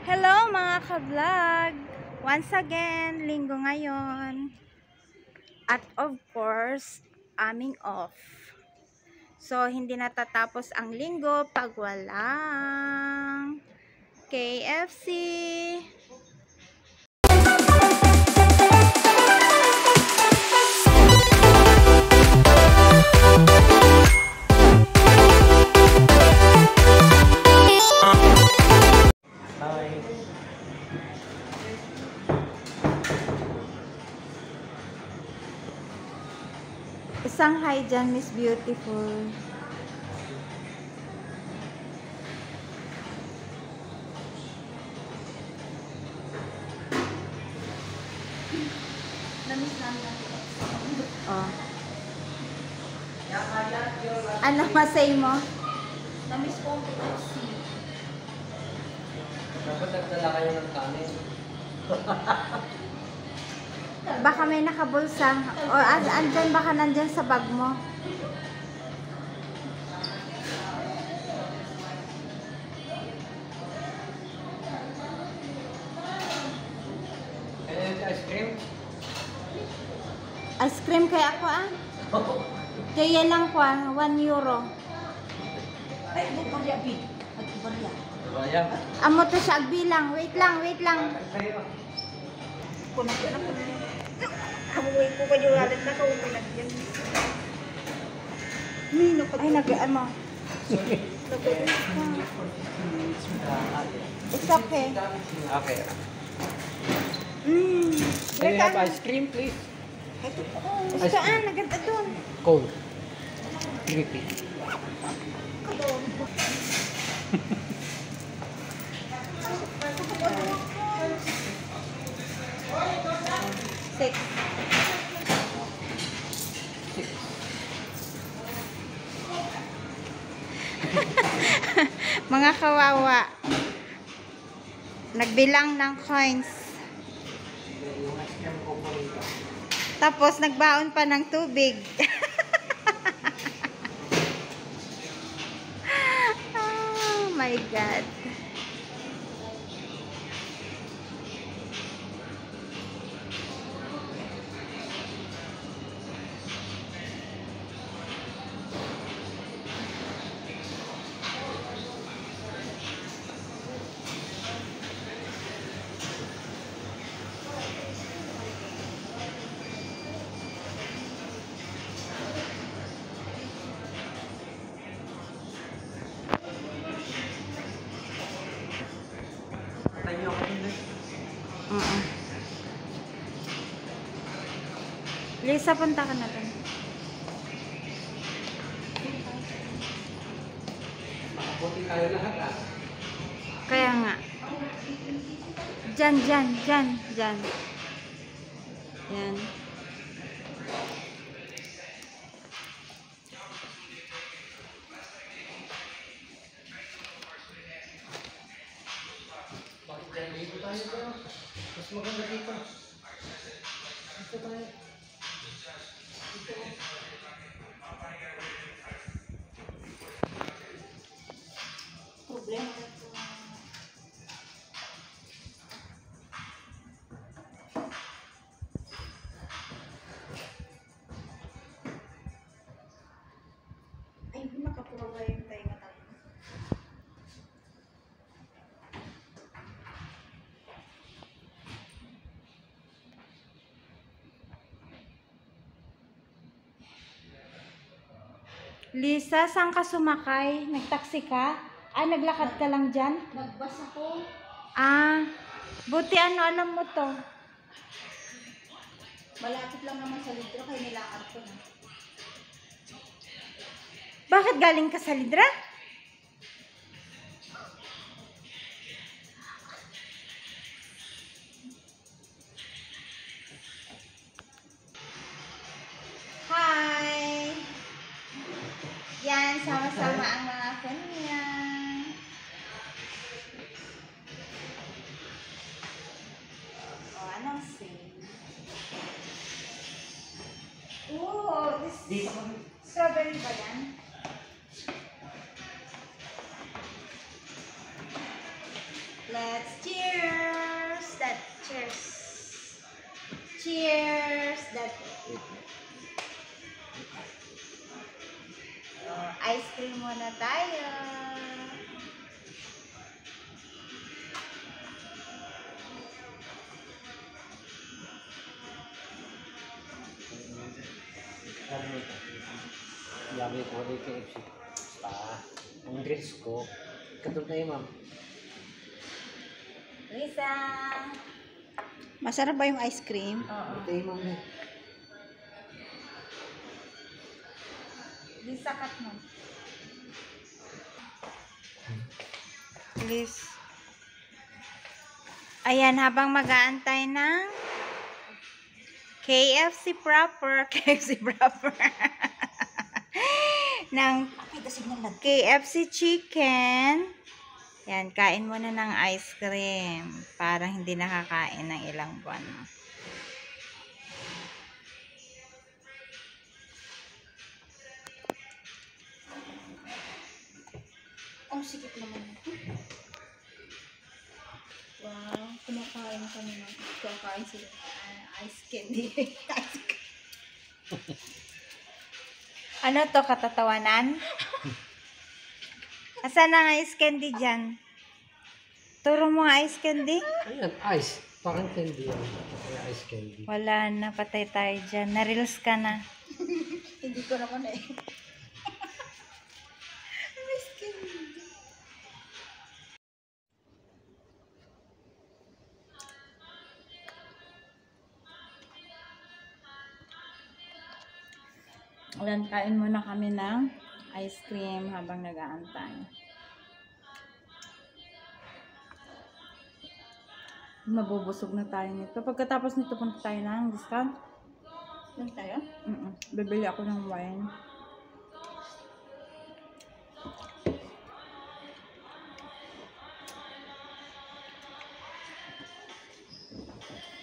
Hello mga ka-vlog! Once again, linggo ngayon. At of course, aming off. So, hindi natatapos ang linggo pag walang KFC. Isang hi dyan, Miss Beautiful. Oh. Ano masay mo? Namiss ko ang KFC. Dapat nagdala kayo ng kanin. Baka may nakabulsa. O andyan, baka nandyan sa bag mo. Ice cream? Ice cream kaya ako Kaya lang ko 1 euro. Ay, may barya, Big. At barya. Barya? Amo to siya agbilang. Wait lang. Kuna ko na. Amoy ko pa yung wallet na kung pinagyan. Mino pa. Ay, nag-ano. It's okay. Okay. Can you have Reka, ice cream, please? saan? Naganda dun. Cold. Creepy. Six. Mga kawawa. Nagbilang ng coins. Tapos nagbaon pa ng tubig. Oh my God. Lisa, punta ka na dun. Buti tayo lahat Kaya nga. Diyan. Yan. Bakit kaya dito tayo ba? Mas maganda dito. Dito tayo. Problema. Ay, hindi makapura yung tayo matalo. Lisa, saan ka sumakay? Nagtaksi ka? Ay, naglakad ka lang dyan? Nagbas ako. Buti alam mo to. Malapit lang naman sa litro kaya nilakad ko na. Bakit galing ka sa Lidra? Hi! Yan, sama-sama ang mga kanya. Anong sing? This strawberry ba yan? Let's cheers! That cheers! Cheers! That ice cream muna tayo. Labi ko ulit kay FC. Ang dress ko, katulad tayo ma'am. Lisa! Masarap ba yung ice cream? Oo. Ito yung ma'am eh. Lisa, cut mo. Please. Ayan, habang mag-aantay ng KFC proper, ng KFC chicken. Yan, kain muna ng ice cream. Parang hindi nakakain ng ilang buwan. Ang sikip naman ito. Wow, kumakain kami ng kumakain sila. Ice candy. Ice cream. Ano to, katatawanan? Asan ang ice candy dyan? Turo mo nga ice candy? Ayan, ice. Parang candy yan. Kaya ice candy. Wala na, patay tayo dyan. Na-reels ka na. Hindi ko naman eh. Ice candy. Ayan, kain muna kami ng ice cream habang nag-aantay. Mabubusog na tayo nito. Pagkatapos nito, punta tayo ng discount. Lang tayo? Bibili ako ng wine.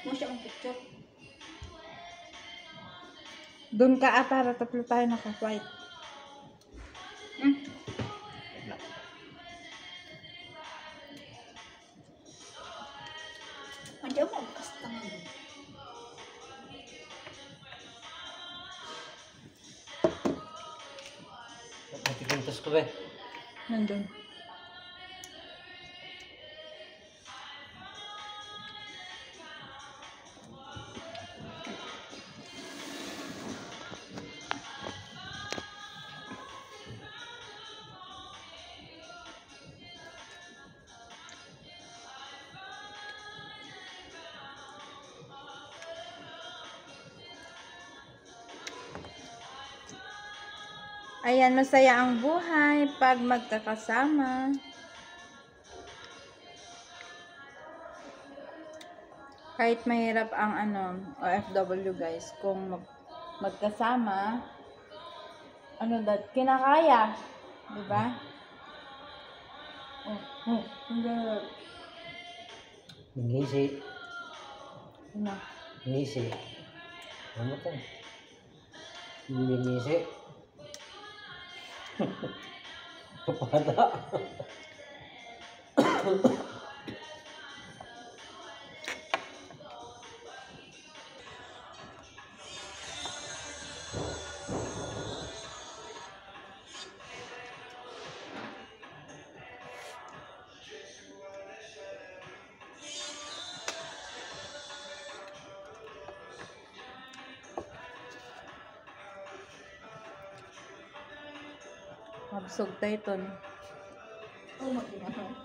Mo siya ang picture. Doon ka para tatlo tayo naka-white. Andiyan mo, kasta nga yun. Matikintos ko ba? Nandun. Ayan, masaya ang buhay pag magkakasama. Kahit mahirap ang OFW guys, kung magkasama, kinakaya. Diba? Hindi. Ngisi. Ano? Ngisi. Ano to? Ngisi. Kapada. Mabsog tayo ito. Oh, mag-inahan.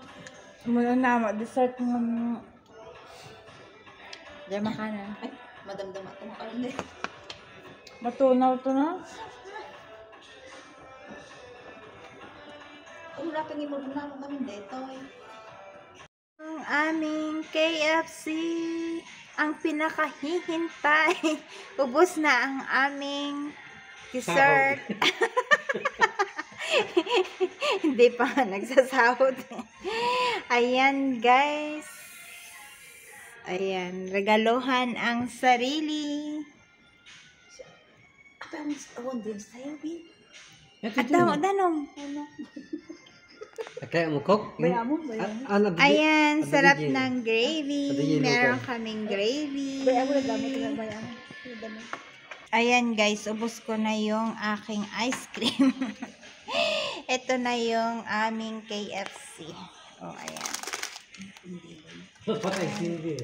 Muna na, mag-dessert mo. Diyan makanan. Ay, madamdam ako makain eh. Matunaw to na. Wala kang imod na mo kami dito eh. Ang aming KFC, ang pinakahihintay. Ubus na ang aming dessert. Hindi pa nga nagsasahod. Ayan guys. Ayan, regaluhan ang sarili. Apa ang awon din sa'yo, Bin? At danong. Ano? Kaya mo cook? Bayaan mo, bayaan mo. Ano? Ayan, Abdi sarap Jay. ng gravy. Abdi Jay Meron luto. kaming gravy. Bayaan mo na dami ko na bayaan mo. Dami. Ayan guys, ubos ko na yung aking ice cream. Ito na yung aming KFC. Oh, ayan. Patay, hindi.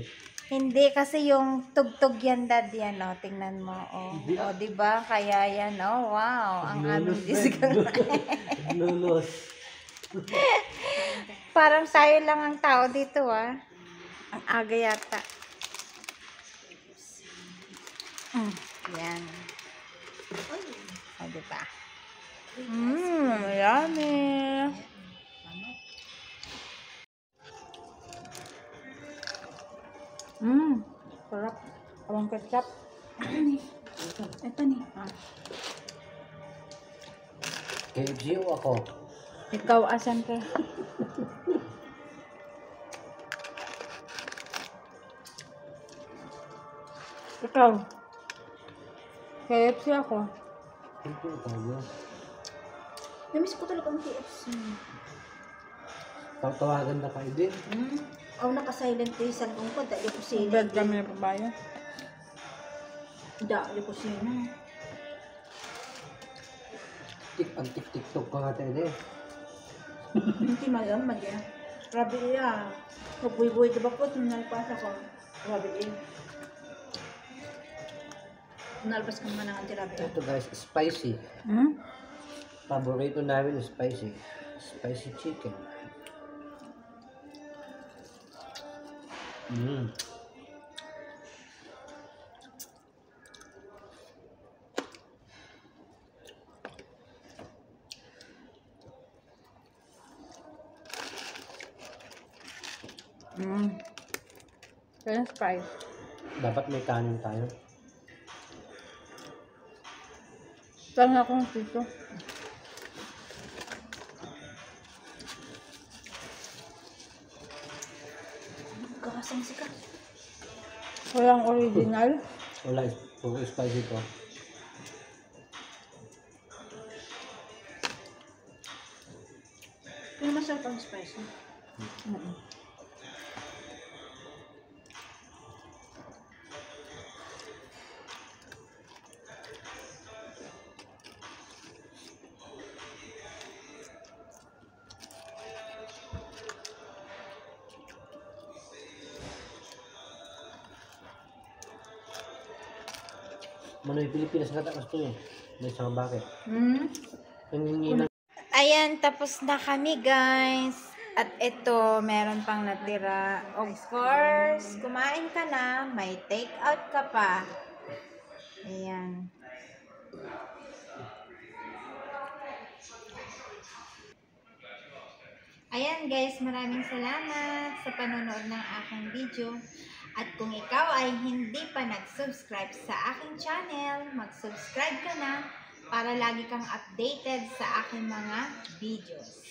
Hindi kasi yung tugtog yan dad yan, oh. Tingnan mo, oh. Oh, di ba? Kaya yan, oh. Wow, ang aming discount. Lulos. Parang tayo lang ang tao dito, ah. Ang aga yata. Yan. Oh, di ba? Yummy. Sarap. Awang ketchup. Ito ni. KFC o ako? Ikaw, asan ka? Ikaw. KFC ako. Ito tayo. Namiss ko talaga ang KFC. Tawagan na kayo din. Ako naka-silent yung cellphone ko. Dahil ko sila. Bed kami na pabayo. Dahil ko sila. TikTok ka nga tayo din. Hindi malam, madya. Grabe iya. Magbuy-buy diba po? Nalpas ako. Grabe iya. Nalpas ka naman ang tirabi. Ito guys, spicy. Paborito namin is spicy. Spicy chicken. Kaya spice. Dapat may kanin tayo. Saan akong dito? Kakasang sikat. Walang original. Wala, puro spicy to. Pero masarap ang spicy. Manoy, Pilipinas nga tapos to eh. May isang bakit. Nanginginan. Ayan, tapos na kami guys. At ito, meron pang natira. Of course, kumain ka na, may take out ka pa. Ayan. Ayan guys, maraming salamat sa panonood ng aking video. At kung ikaw ay hindi pa nag-subscribe sa aking channel, mag-subscribe ka na para lagi kang updated sa aking mga videos.